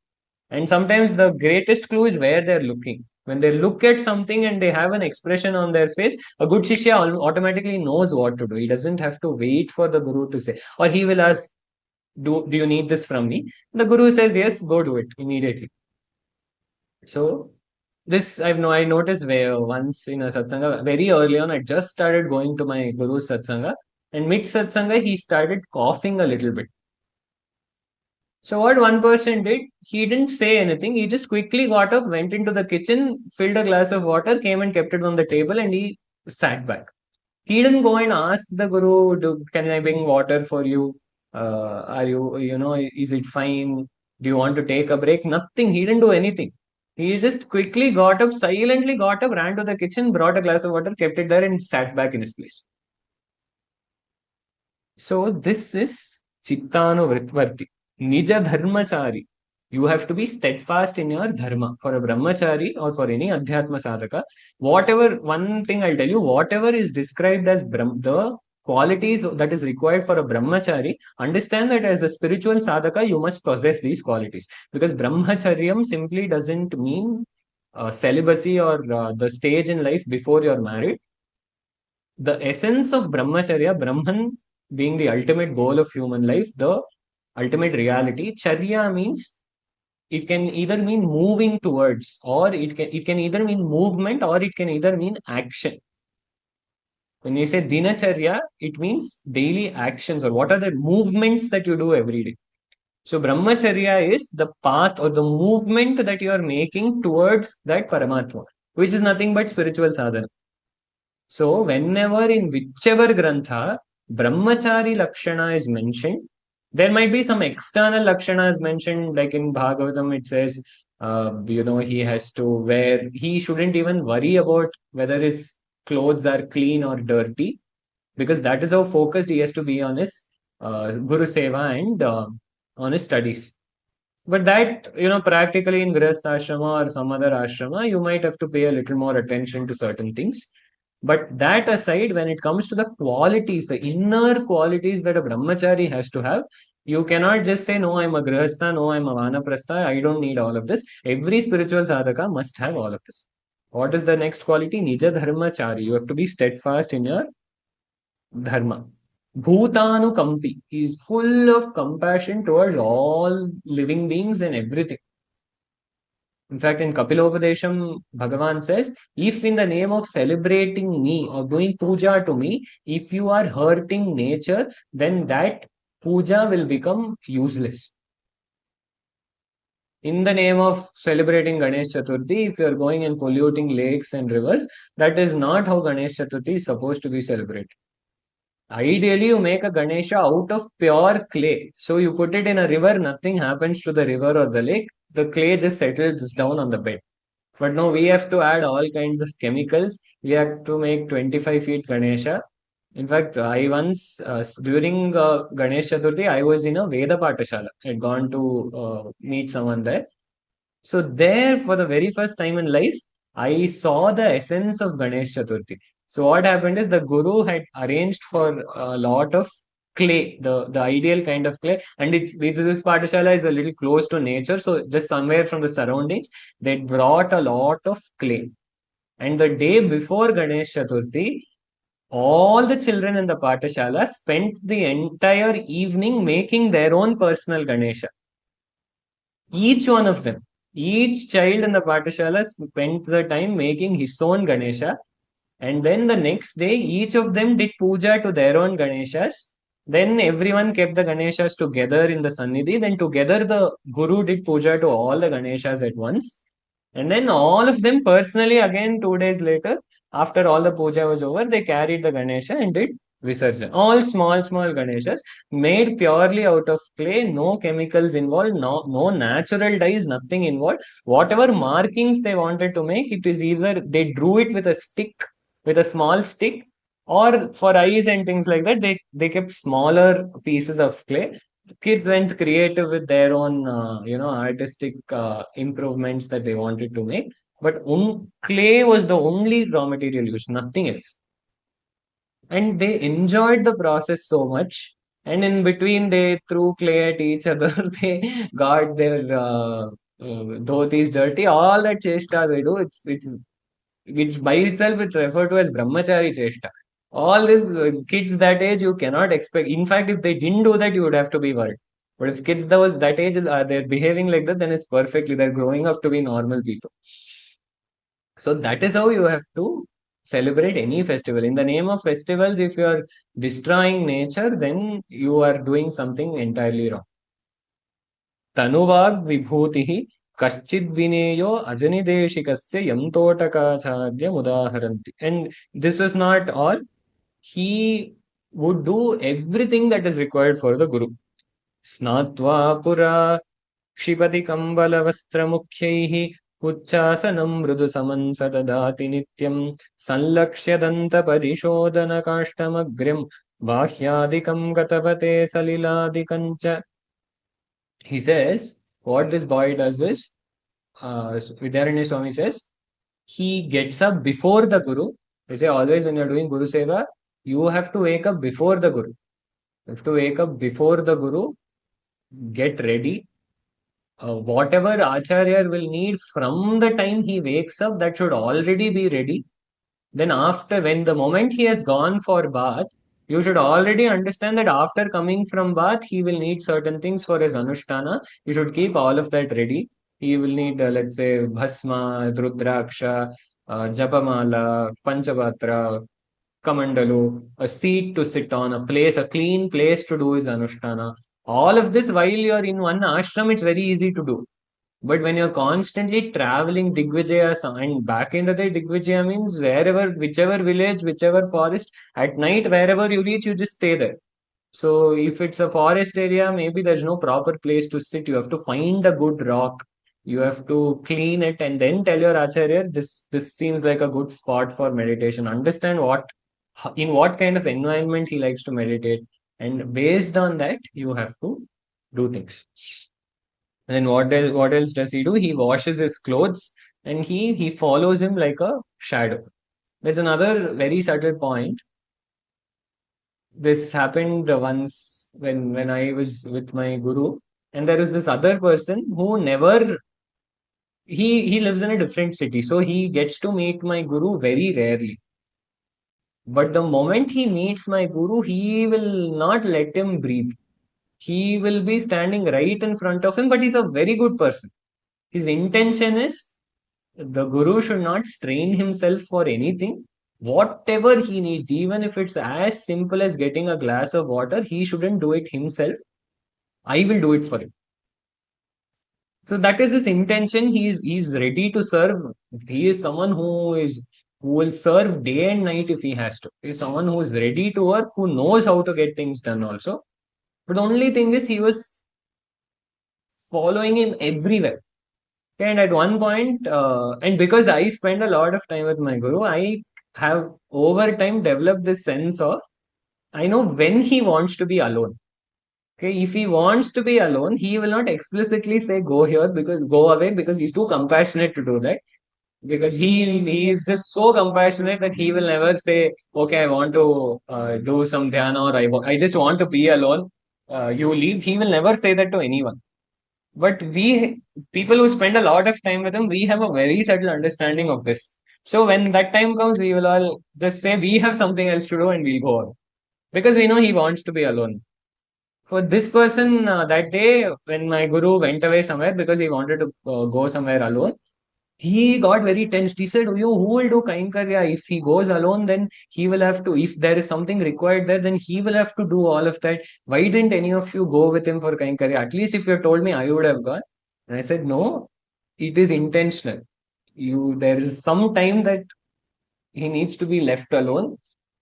And sometimes the greatest clue is where they're looking. When they look at something and they have an expression on their face, a good Shishya automatically knows what to do. He doesn't have to wait for the Guru to say, or he will ask, do you need this from me? The Guru says, yes, go do it immediately. So, this I noticed where once in a satsanga very early on, I just started going to my guru's satsanga, and mid satsanga he started coughing a little bit. So what one person did, he didn't say anything. He just quickly got up, went into the kitchen, filled a glass of water, came and kept it on the table, and he sat back. He didn't go and ask the guru, can I bring water for you? Are you, is it fine? Do you want to take a break? Nothing. He didn't do anything. He just quickly got up, silently got up, ran to the kitchen, brought a glass of water, kept it there, and sat back in his place. So this is Chittanuvarti, Nija Dharmachari. You have to be steadfast in your dharma. For a brahmachari or for any adhyatma sadhaka, one thing I'll tell you, whatever is described as the qualities that is required for a brahmachari, understand that as a spiritual sadhaka, you must possess these qualities. Because brahmacharyam simply doesn't mean celibacy or the stage in life before you're married. The essence of brahmacharya, Brahman being the ultimate goal of human life, the ultimate reality, charya means it can either mean moving towards, or it can either mean movement, or it can either mean action. When you say dinacharya, it means daily actions, or what are the movements that you do every day. So brahmacharya is the path or the movement that you are making towards that paramatma, which is nothing but spiritual sadhana. So whenever in whichever grantha brahmachari lakshana is mentioned, there might be some external lakshanas mentioned, like in Bhagavatam it says, he has to wear, he shouldn't even worry about whether his clothes are clean or dirty, because that is how focused he has to be on his Guru Seva and on his studies. But that, practically in Grihastha ashrama or some other ashrama, you might have to pay a little more attention to certain things. But that aside, when it comes to the qualities, the inner qualities that a brahmachari has to have, you cannot just say, no, I'm a grihastha, no, I'm a vanaprastha, I don't need all of this. Every spiritual sadhaka must have all of this. What is the next quality? Nija dharmachari. You have to be steadfast in your dharma. Bhutanukampi. He is full of compassion towards all living beings and everything. In fact, in Kapilopadesham, Bhagavan says, if in the name of celebrating me or doing puja to me, if you are hurting nature, then that puja will become useless. In the name of celebrating Ganesh Chaturthi, if you are going and polluting lakes and rivers, that is not how Ganesh Chaturthi is supposed to be celebrated. Ideally, you make a Ganesha out of pure clay. So you put it in a river, nothing happens to the river or the lake. The clay just settles down on the bed. But no, we have to add all kinds of chemicals. We have to make 25 feet Ganesha. In fact, I once, during Ganesh Chaturthi, I was in a Veda Patashala. I had gone to meet someone there. So there, for the very first time in life, I saw the essence of Ganesh Chaturthi. So what happened is the Guru had arranged for a lot of clay, the ideal kind of clay, and this Patashala is a little close to nature. So just somewhere from the surroundings, they brought a lot of clay. And the day before Ganesh Chaturthi, all the children in the Patashala spent the entire evening making their own personal Ganesha. Each one of them, each child in the Patashala spent the time making his own Ganesha. And then the next day, each of them did puja to their own Ganeshas. Then everyone kept the Ganeshas together in the Sannidhi. Then together, the Guru did puja to all the Ganeshas at once. And then all of them personally, again, 2 days later, after all the puja was over, they carried the Ganesha and did Visarjan. All small, small Ganeshas made purely out of clay, no chemicals involved, no natural dyes, nothing involved. Whatever markings they wanted to make, it is either they drew it with a stick, with a small stick, or for eyes and things like that, they kept smaller pieces of clay. The kids went creative with their own, artistic improvements that they wanted to make. But clay was the only raw material used, nothing else. And they enjoyed the process so much. And in between, they threw clay at each other. They got their dhotis dirty. All that chesta they do, it's which by itself is referred to as brahmachari chesta. All these kids that age, you cannot expect. In fact, if they didn't do that, you would have to be worried. But if kids that age are they're behaving like that, then it's perfectly. They're growing up to be normal people. So that is how you have to celebrate any festival. In the name of festivals, if you are destroying nature, then you are doing something entirely wrong. Tanuvag vibhutihi kaschid vineyo ajanideshikasya yam Totakacharya mudaharanti. And this was not all. He would do everything that is required for the Guru. Snatva pura क्षिपति कम्बलवस्त्रमुख्यैः उच्चासनं मृदुसमंसददाति नित्यं संलक्ष्य दन्तपरिशोधनकाष्ठमग्र्यं बाह्यादिकं गतवते सलिलादिकं च. He says, what this boy does is, Vidyaranya Swami says, he gets up before the Guru. They say always when you're doing Guru Seva, you have to wake up before the Guru. You have to wake up before the Guru, get ready. Whatever Acharya will need from the time he wakes up, that should already be ready. Then when the moment he has gone for bath, you should already understand that after coming from bath, he will need certain things for his anushtana. You should keep all of that ready. He will need, let's say, bhasma, drudraksha, japamala, panchabatra, kamandalu, a seat to sit on, a clean place to do his anushtana. All of this while you're in one ashram, it's very easy to do. But when you're constantly traveling Digvijaya, and back in the day, Digvijaya means whichever village, whichever forest, at night, wherever you reach, you just stay there. So if it's a forest area, maybe there's no proper place to sit. You have to find a good rock. You have to clean it and then tell your Acharya, this seems like a good spot for meditation. Understand in what kind of environment he likes to meditate. And based on that, you have to do things. And what else does he do? He washes his clothes and he follows him like a shadow. There's another very subtle point. This happened once when I was with my guru, and there is this other person who never he lives in a different city, so he gets to meet my guru very rarely. But the moment he meets my guru, he will not let him breathe. He will be standing right in front of him, but he's a very good person. His intention is the guru should not strain himself for anything. Whatever he needs, even if it's as simple as getting a glass of water, he shouldn't do it himself. I will do it for him. So that is his intention. He's ready to serve. He is someone who will serve day and night if he has to. He is someone who is ready to work, who knows how to get things done also. But the only thing is he was following him everywhere. And at one point, and because I spend a lot of time with my guru, I have over time developed this sense of I know when he wants to be alone. Okay, if he wants to be alone, he will not explicitly say go here because go away because he's too compassionate to do that. Because he is just so compassionate that he will never say, okay, I want to do some dhyana or I just want to be alone. You leave. He will never say that to anyone. But we people who spend a lot of time with him, we have a very subtle understanding of this. So when that time comes, we will all just say we have something else to do and we'll go on because we know he wants to be alone. For this person, that day when my guru went away somewhere because he wanted to go somewhere alone, he got very tensed. He said, "You who will do Kainkarya? If he goes alone, then he will have to. If there is something required there, then he will have to do all of that. Why didn't any of you go with him for Kainkarya? At least if you had told me, I would have gone." And I said, "No, it is intentional. There is some time that he needs to be left alone.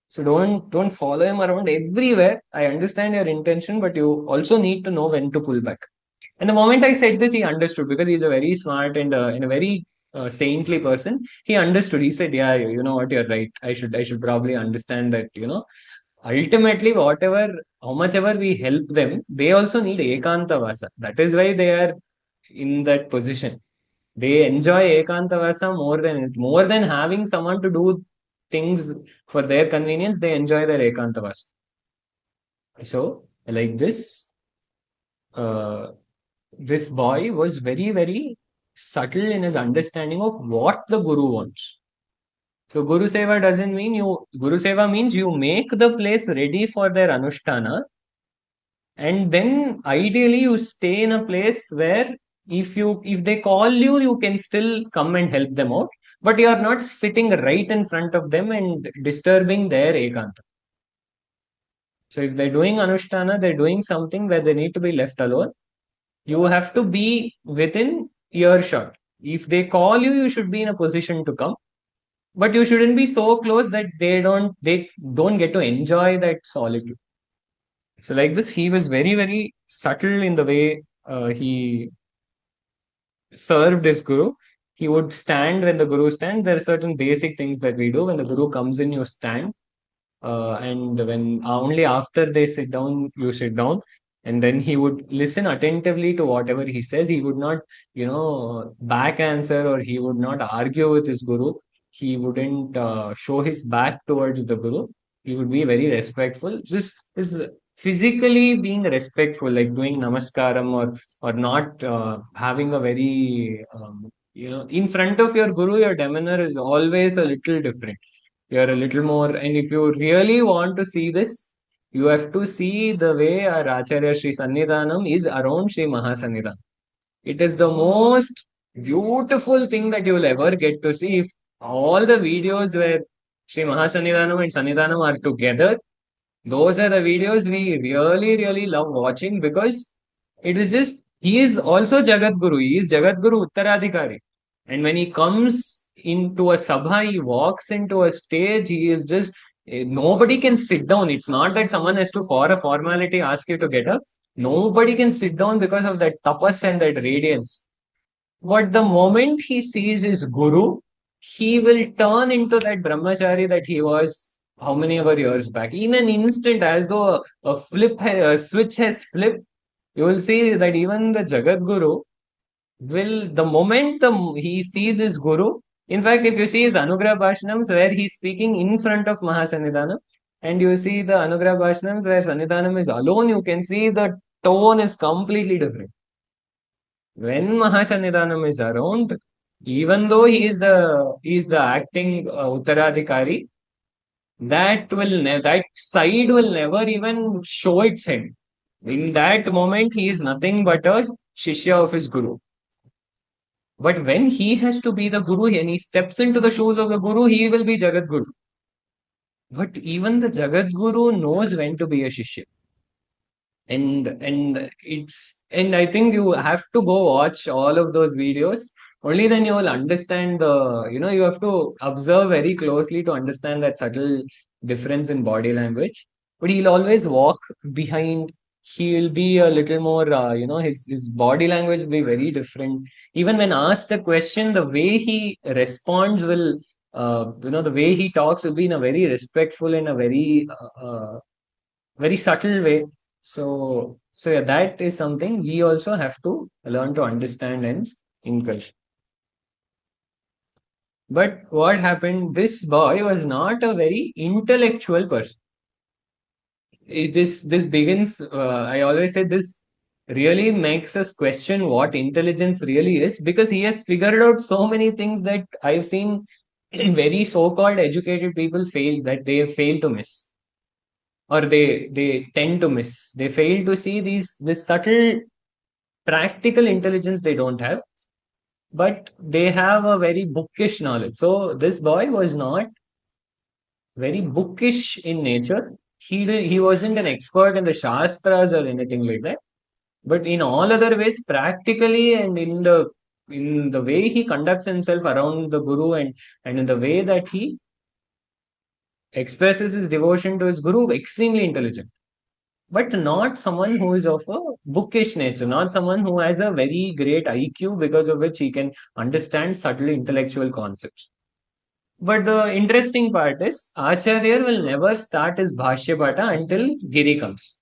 So don't follow him around everywhere. I understand your intention, but you also need to know when to pull back." And the moment I said this, he understood because he's a very smart and a very saintly person. He understood. He said, "Yeah, you know what? You're right. I should probably understand that. Ultimately, how much ever we help them, they also need ekanta vasa. That is why they are in that position. They enjoy ekantavasa more than having someone to do things for their convenience. They enjoy their ekantavasa. So like uh, this boy was very very subtle in his understanding of what the guru wants. So Guru Seva means you make the place ready for their anushtana, and then ideally you stay in a place where if they call you, you can still come and help them out, but you are not sitting right in front of them and disturbing their ekanta. So if they're doing anushtana, they're doing something where they need to be left alone, you have to be within earshot. If they call you, you should be in a position to come, but you shouldn't be so close that they don't get to enjoy that solitude. So like this, he was very, very subtle in the way he served his guru. He would stand when the guru stands. There are certain basic things that we do. When the guru comes in, you stand. And when only after they sit down, you sit down. And then he would listen attentively to whatever he says. He would not, back answer or he would not argue with his guru. He wouldn't show his back towards the guru. He would be very respectful. This is physically being respectful, like doing namaskaram or not having a very in front of your guru, your demeanor is always a little different. You're a little more, and if you really want to see this, you have to see the way our Acharya Sri Sannidhanam is around Sri Mahasannidhanam. It is the most beautiful thing that you will ever get to see. If all the videos where Sri Mahasannidhanam and Sannidhanam are together, those are the videos we really, really love watching because it is just, he is also Jagadguru. He is Jagadguru Uttaradhikari. And when he comes into a sabha, he walks into a stage, he is just, nobody can sit down. It's not that someone has to, for a formality, ask you to get up. Nobody can sit down because of that tapas and that radiance. But the moment he sees his guru, he will turn into that brahmachari that he was how many ever years back. In an instant, as though a switch has flipped, you will see that even the Jagadguru will, the moment he sees his guru, in fact, if you see his Anugrah Bhashanams where he's speaking in front of Mahasannidhanam, and you see the Anugrah Bhashanams where Sannidhanam is alone, you can see the tone is completely different. When Mahasannidhanam is around, even though he is the acting Uttaradhikari, that side will never even show its head. In that moment, he is nothing but a shishya of his guru. But when he has to be the guru and he steps into the shoes of the guru, he will be Jagat Guru. But even the Jagat Guru knows when to be a shishya. And I think you have to go watch all of those videos. Only then you will understand you have to observe very closely to understand that subtle difference in body language. But he'll always walk behind. He'll be a little more, his body language will be very different. Even when asked a question, the way he responds will, the way he talks will be in a very respectful, in a very subtle way. So yeah, that is something we also have to learn to understand and encourage. But what happened? This boy was not a very intellectual person. This begins. I always say this really makes us question what intelligence really is, because he has figured out so many things that I've seen very so-called educated people fail, that they fail to miss, or they tend to miss. They fail to see this subtle practical intelligence they don't have, but they have a very bookish knowledge. So this boy was not very bookish in nature. He wasn't an expert in the shastras or anything like that, but in all other ways, practically, and in the way he conducts himself around the guru, and in the way that he expresses his devotion to his guru, extremely intelligent. But not someone who is of a bookish nature, not someone who has a very great IQ because of which he can understand subtle intellectual concepts. But the interesting part is, Acharya will never start his Bhashya Pata until Giri comes.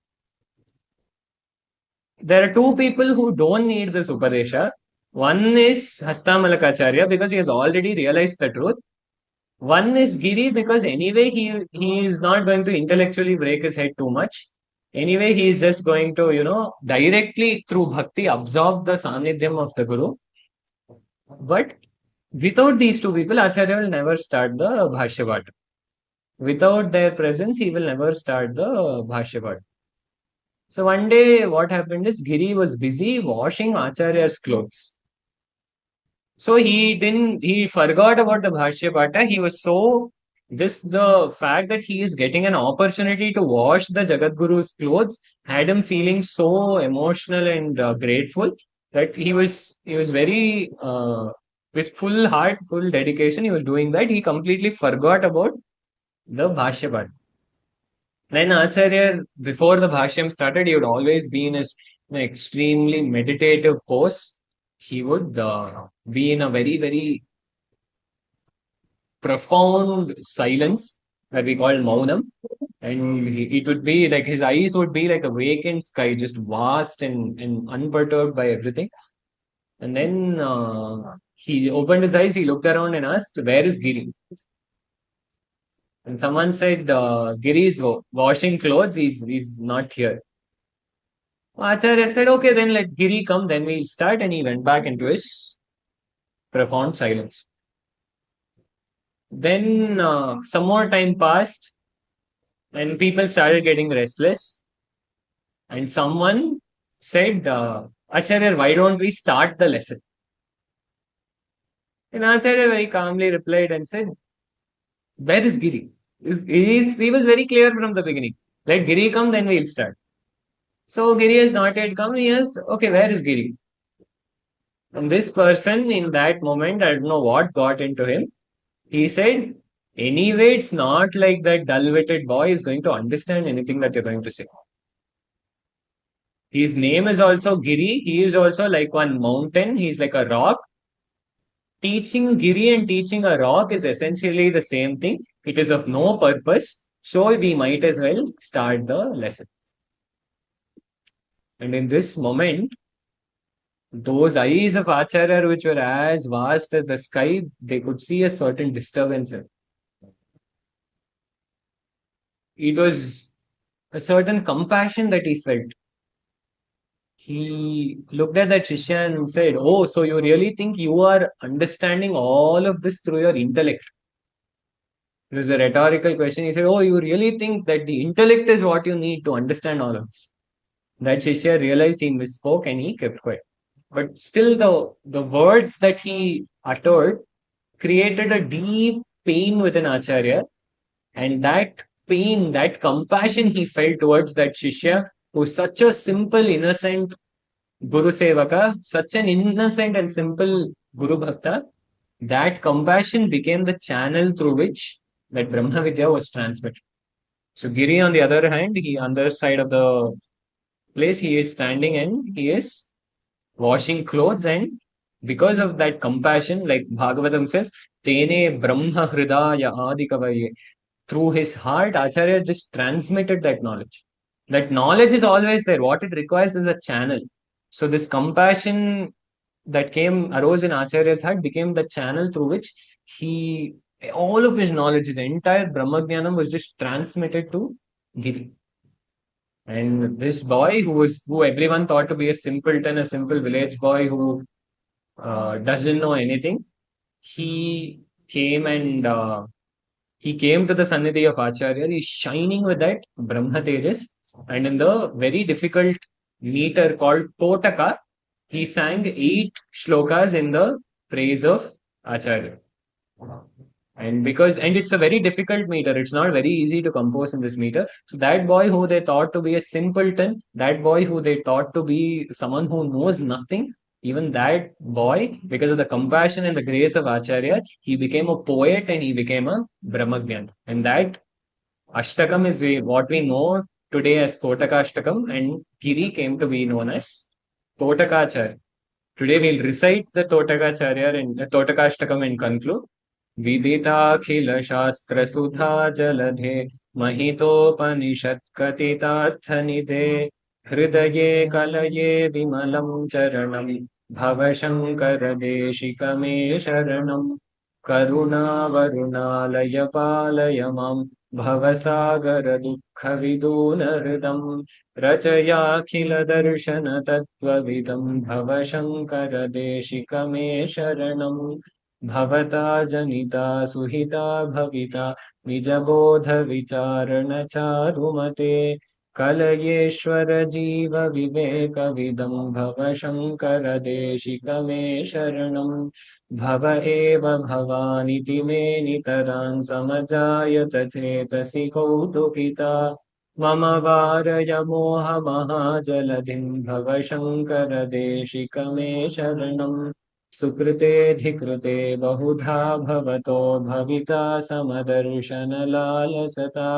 There are two people who don't need this Upadesha. One is Hastamalakacharya because he has already realized the truth. One is Giri because anyway he is not going to intellectually break his head too much. Anyway, he is just going to, directly through bhakti absorb the sanidhyam of the Guru. But without these two people, Acharya will never start the Bhashyapata. Without their presence, he will never start the Bhashyapata. So one day, what happened is Giri was busy washing Acharya's clothes. So he forgot about the Bhashyapata. He was so, just the fact that he is getting an opportunity to wash the Jagadguru's clothes had him feeling so emotional and grateful that he was very, with full heart, full dedication, he was doing that. He completely forgot about the Bhashyapata. Then Acharya, before the Bhashyam started, he would always be in an extremely meditative pose. He would be in a very, very profound silence that we call Maunam. And it would be like his eyes would be like a vacant sky, just vast and unperturbed by everything. And then he opened his eyes, he looked around and asked, "Where is Giri?" And someone said, "Giri is washing clothes, he's not here." Acharya said, "Okay, then let Giri come, then we'll start." And he went back into his profound silence. Then some more time passed, and people started getting restless. And someone said, "Acharya, why don't we start the lesson?" And Acharya very calmly replied and said, "Where is Giri?" He was very clear from the beginning. Let Giri come, then we'll start. So Giri has not yet come. He asked, "Okay, where is Giri?" And this person, in that moment, I don't know what got into him. He said, "Anyway, it's not like that dull witted boy is going to understand anything that you're going to say. His name is also Giri. He is also like one mountain. He's like a rock. Teaching Giri and teaching a rock is essentially the same thing. It is of no purpose. So we might as well start the lesson. And in this moment, those eyes of Acharya, which were as vast as the sky, they could see a certain disturbance in it. It was a certain compassion that he felt. He looked at that Shishya and said, "Oh, so you really think you are understanding all of this through your intellect?" It was a rhetorical question. He said, "Oh, you really think that the intellect is what you need to understand all of this?" That Shishya realized he misspoke and he kept quiet. But still, the words that he uttered created a deep pain within Acharya. And that pain, that compassion he felt towards that Shishya, who's such a simple, innocent Guru Sevaka, such an innocent and simple Guru Bhakta, that compassion became the channel through which that Brahma Vidya was transmitted. So Giri, on the other hand, he on the other side of the place, he is standing and he is washing clothes, and because of that compassion, like Bhagavatam says, Tene Brahma Hridaya Adikavaye, through his heart, Acharya just transmitted that knowledge. That knowledge is always there. What it requires is a channel. So this compassion that arose in Acharya's heart became the channel through which he all of his knowledge, his entire Brahmajnanam was just transmitted to Giri. And this boy who everyone thought to be a simpleton, a simple village boy who doesn't know anything, he came and he came to the Sannidhi of Acharya. He's shining with that Brahma Tejas. And in the very difficult meter called Totaka, he sang 8 shlokas in the praise of Acharya. And it's a very difficult meter, it's not very easy to compose in this meter. So that boy who they thought to be a simpleton, that boy who they thought to be someone who knows nothing, even that boy, because of the compassion and the grace of Acharya, he became a poet and he became a Brahmagyan. And that Ashtakam is what we know today as Totakashtakam, and Giri came to be known as Totakacharya. Today we'll recite the Totakacharya and the Totakashtakam and conclude. विदिताखिल शास्त्र सुधा जलधे महितोपनिषत् कथितार्थनिधे हृदये कलये विमलं चरणं भवशङ्कर देशिकमे शरणं करुणावरुणालय पालय मां भवसागर दुःखविदूनहृदं रचयाखिलदर्शन तत्त्वविदं भवशङ्कर देशिकमे शरणं भवता जनिता सुहिता भविता निजबोध विचारण चारुमते कलयेश्वर जीव विवेक विदं भव शङ्कर देशिक मे शरणं भव एव भवानिति मे नितरां समजायत चेतसि कौतुकिता मम वारय मोहमहाजलधिं भव शङ्कर देशिक मे शरणं सुकृतेऽधिकृते बहुधा भवतो भविता समदर्शनलालसता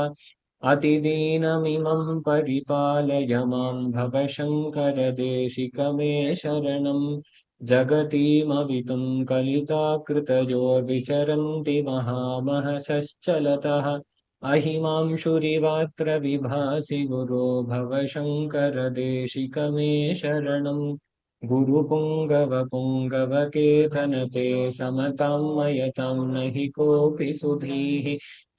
अतिदीनमिमं परिपालय मां भव शङ्कर देशिक मे शरणं जगतीमवितुं कलिताकृतयोर्विचरन्ति महामहसश्चलतः अहिमांशुरिवात्र विभासि गुरो भव शङ्कर देशिक मे शरणं गुरुपुङ्गवपुङ्गवकेतनते समतां मयतां नहि कोऽपि सुधीः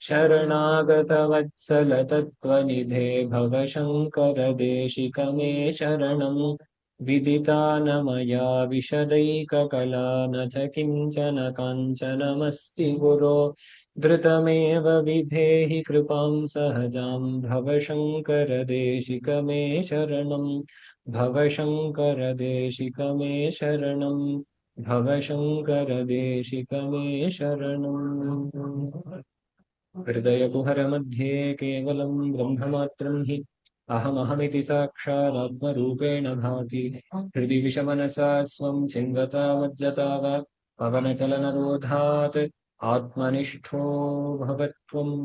शरणागतवत्सल तत्त्वनिधे भव शङ्कर देशिक मे शरणं विदिता न मया विशदैककला न च किञ्चन काञ्चनमस्ति गुरो धृतमेव विधेहि कृपां सहजां भव शङ्कर देशिक मे शरणं भव शङ्कर देशिक मे शरणं भव शङ्कर देशिक मे शरणम् हृदयकुहरमध्ये केवलं ब्रह्ममात्रं हि अहमहमिति साक्षादात्मरूपेण भाति हृदि विषमनसा स्वं चिन्वता मज्जता वा पवनचलनरोधात् आत्मनिष्ठो भवत्वम्